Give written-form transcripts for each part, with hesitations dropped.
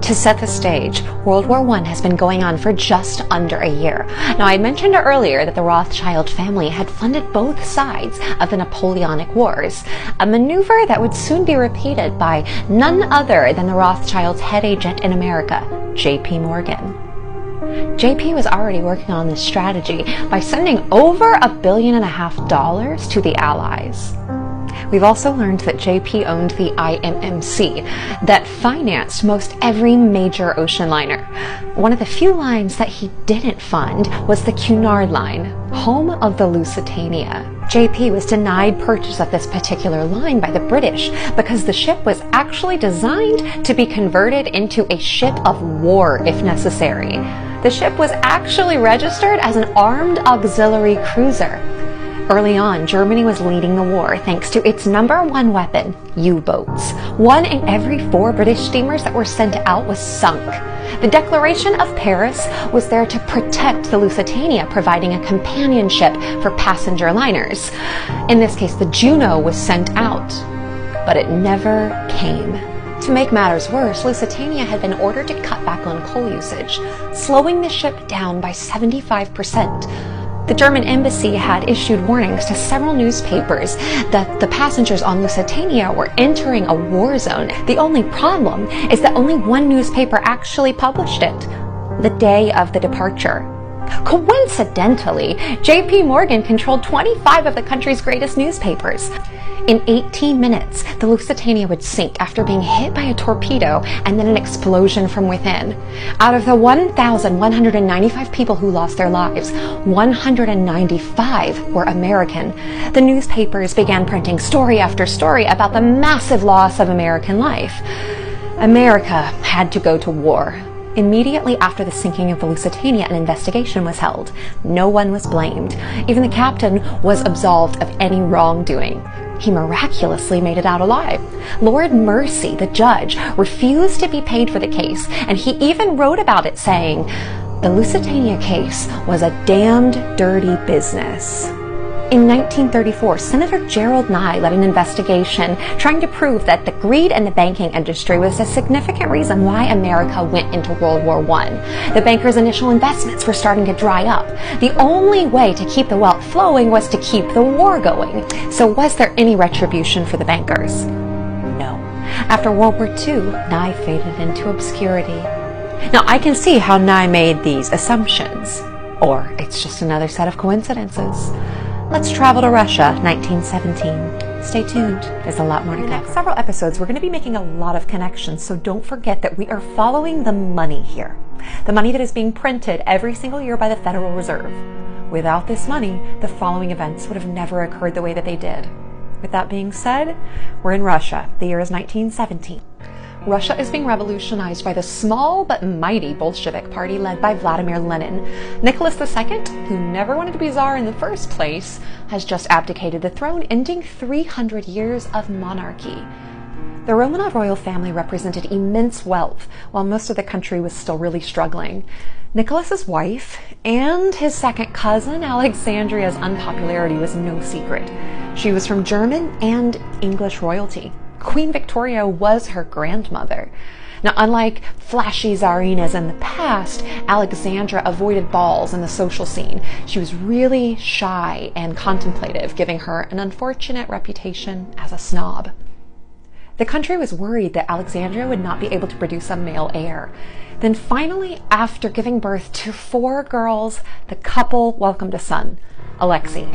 To set the stage, World War I has been going on for just under a year. Now, I mentioned earlier that the Rothschild family had funded both sides of the Napoleonic Wars, a maneuver that would soon be repeated by none other than the Rothschilds' head agent in America, J.P. Morgan. JP was already working on this strategy by sending over $1.5 billion to the Allies. We've also learned that JP owned the IMMC that financed most every major ocean liner. One of the few lines that he didn't fund was the Cunard Line, home of the Lusitania. JP was denied purchase of this particular line by the British because the ship was actually designed to be converted into a ship of war if necessary. The ship was actually registered as an armed auxiliary cruiser. Early on, Germany was leading the war thanks to its #1 weapon, U-boats. 1 in every 4 British steamers that were sent out was sunk. The Declaration of Paris was there to protect the Lusitania, providing a companionship for passenger liners. In this case, the Juno was sent out, but it never came. To make matters worse, Lusitania had been ordered to cut back on coal usage, slowing the ship down by 75%. The German embassy had issued warnings to several newspapers that the passengers on Lusitania were entering a war zone. The only problem is that only one newspaper actually published it, the day of the departure. Coincidentally, J.P. Morgan controlled 25 of the country's greatest newspapers. In 18 minutes, the Lusitania would sink after being hit by a torpedo and then an explosion from within. Out of the 1,195 people who lost their lives, 195 were American. The newspapers began printing story after story about the massive loss of American life. America had to go to war. Immediately after the sinking of the Lusitania, an investigation was held. No one was blamed. Even the captain was absolved of any wrongdoing. He miraculously made it out alive. Lord Mercy, the judge, refused to be paid for the case, and he even wrote about it saying, "The Lusitania case was a damned dirty business." In 1934, Senator Gerald Nye led an investigation trying to prove that the greed in the banking industry was a significant reason why America went into World War I. The bankers' initial investments were starting to dry up. The only way to keep the wealth flowing was to keep the war going. So was there any retribution for the bankers? No. After World War II, Nye faded into obscurity. Now, I can see how Nye made these assumptions. Or it's just another set of coincidences. Let's travel to Russia, 1917. Stay tuned, there's a lot more to cover. In the next several episodes, we're going to be making a lot of connections, so don't forget that we are following the money here. The money that is being printed every single year by the Federal Reserve. Without this money, the following events would have never occurred the way that they did. With that being said, we're in Russia. The year is 1917. Russia is being revolutionized by the small but mighty Bolshevik party led by Vladimir Lenin. Nicholas II, who never wanted to be Tsar in the first place, has just abdicated the throne, ending 300 years of monarchy. The Romanov royal family represented immense wealth, while most of the country was still really struggling. Nicholas's wife and his second cousin, Alexandria's unpopularity was no secret. She was from German and English royalty. Queen Victoria was her grandmother. Now, unlike flashy czarinas in the past, Alexandra avoided balls and the social scene. She was really shy and contemplative, giving her an unfortunate reputation as a snob. The country was worried that Alexandria would not be able to produce a male heir. Then finally, after giving birth to 4 girls, the couple welcomed a son, Alexei.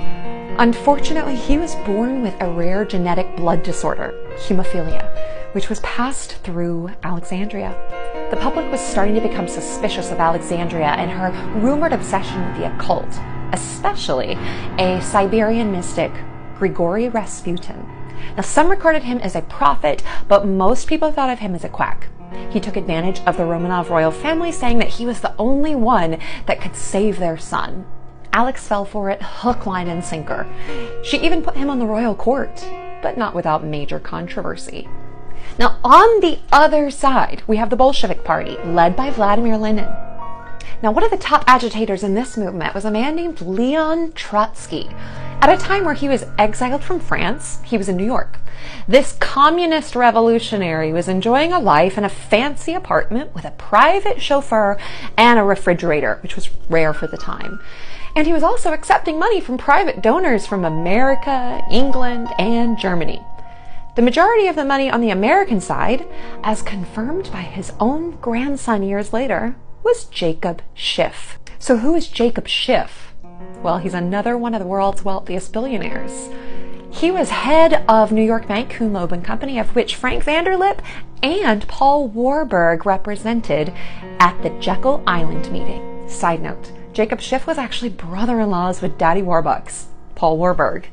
Unfortunately, he was born with a rare genetic blood disorder, hemophilia, which was passed through Alexandria. The public was starting to become suspicious of Alexandria and her rumored obsession with the occult, especially a Siberian mystic, Grigory Rasputin. Now, some regarded him as a prophet, but most people thought of him as a quack. He took advantage of the Romanov royal family, saying that he was the only one that could save their son. Alex fell for it hook, line, and sinker. She even put him on the royal court, but not without major controversy. Now, on the other side, we have the Bolshevik party, led by Vladimir Lenin. Now, one of the top agitators in this movement was a man named Leon Trotsky. At a time where he was exiled from France, he was in New York. This communist revolutionary was enjoying a life in a fancy apartment with a private chauffeur and a refrigerator, which was rare for the time. And he was also accepting money from private donors from America, England, and Germany. The majority of the money on the American side, as confirmed by his own grandson years later, was Jacob Schiff. So who is Jacob Schiff? Well, he's another one of the world's wealthiest billionaires. He was head of New York bank Kuhn Loeb and Company, of which Frank Vanderlip and Paul Warburg represented at the Jekyll Island meeting. Side note, Jacob Schiff was actually brother-in-laws with Daddy Warbucks, Paul Warburg.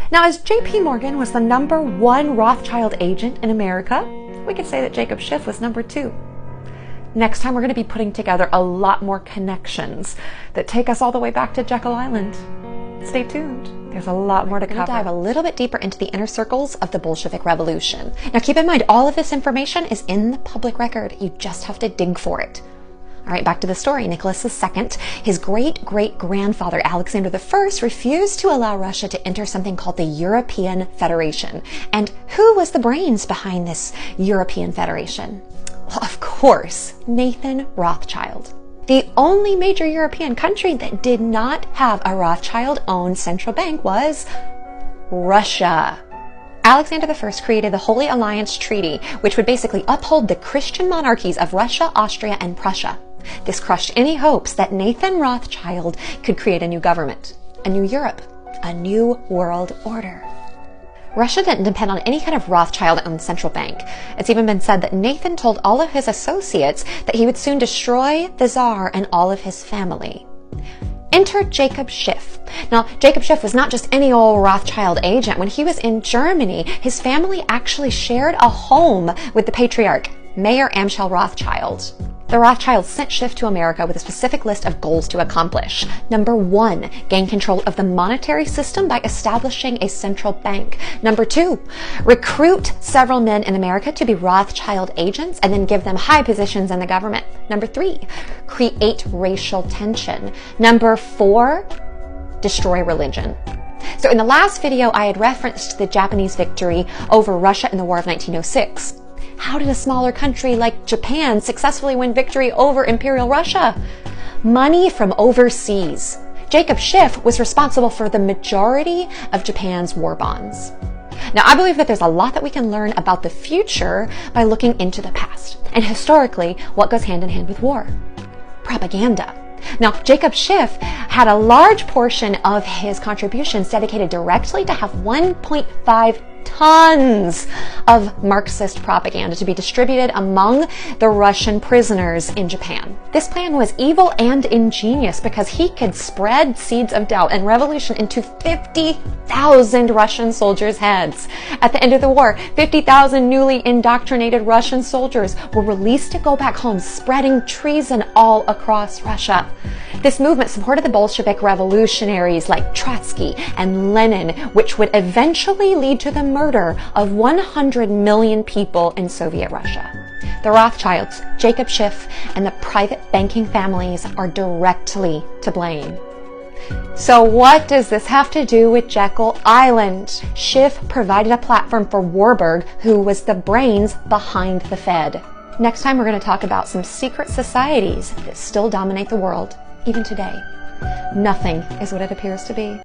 Now, as J.P. Morgan was the #1 Rothschild agent in America, we could say that Jacob Schiff was #2. Next time, we're going to be putting together a lot more connections that take us all the way back to Jekyll Island. Stay tuned. There's a lot more to cover. We're going to dive a little bit deeper into the inner circles of the Bolshevik Revolution. Now, keep in mind, all of this information is in the public record. You just have to dig for it. All right, back to the story. Nicholas II, his great-great-grandfather Alexander I, refused to allow Russia to enter something called the European Federation. And who was the brains behind this European Federation? Well, of course, Nathan Rothschild. The only major European country that did not have a Rothschild-owned central bank was Russia. Alexander I created the Holy Alliance Treaty, which would basically uphold the Christian monarchies of Russia, Austria, and Prussia. This crushed any hopes that Nathan Rothschild could create a new government, a new Europe, a new world order. Russia didn't depend on any kind of Rothschild-owned central bank. It's even been said that Nathan told all of his associates that he would soon destroy the Tsar and all of his family. Enter Jacob Schiff. Now, Jacob Schiff was not just any old Rothschild agent. When he was in Germany, his family actually shared a home with the patriarch, Mayer Amschel Rothschild. The Rothschilds sent Schiff to America with a specific list of goals to accomplish. #1, gain control of the monetary system by establishing a central bank. #2, recruit several men in America to be Rothschild agents and then give them high positions in the government. #3, create racial tension. #4, destroy religion. So in the last video, I had referenced the Japanese victory over Russia in the War of 1906. How did a smaller country like Japan successfully win victory over Imperial Russia? Money from overseas. Jacob Schiff was responsible for the majority of Japan's war bonds. Now, I believe that there's a lot that we can learn about the future by looking into the past. And historically, what goes hand in hand with war? Propaganda. Now, Jacob Schiff had a large portion of his contributions dedicated directly to have 1.5 tons of Marxist propaganda to be distributed among the Russian prisoners in Japan. This plan was evil and ingenious because he could spread seeds of doubt and revolution into 50,000 Russian soldiers' heads. At the end of the war, 50,000 newly indoctrinated Russian soldiers were released to go back home, spreading treason all across Russia. This movement supported the Bolshevik revolutionaries like Trotsky and Lenin, which would eventually lead to the murder of 100 million people in Soviet Russia. The Rothschilds, Jacob Schiff, and the private banking families are directly to blame. So what does this have to do with Jekyll Island? Schiff provided a platform for Warburg, who was the brains behind the Fed. Next time, we're going to talk about some secret societies that still dominate the world, even today. Nothing is what it appears to be.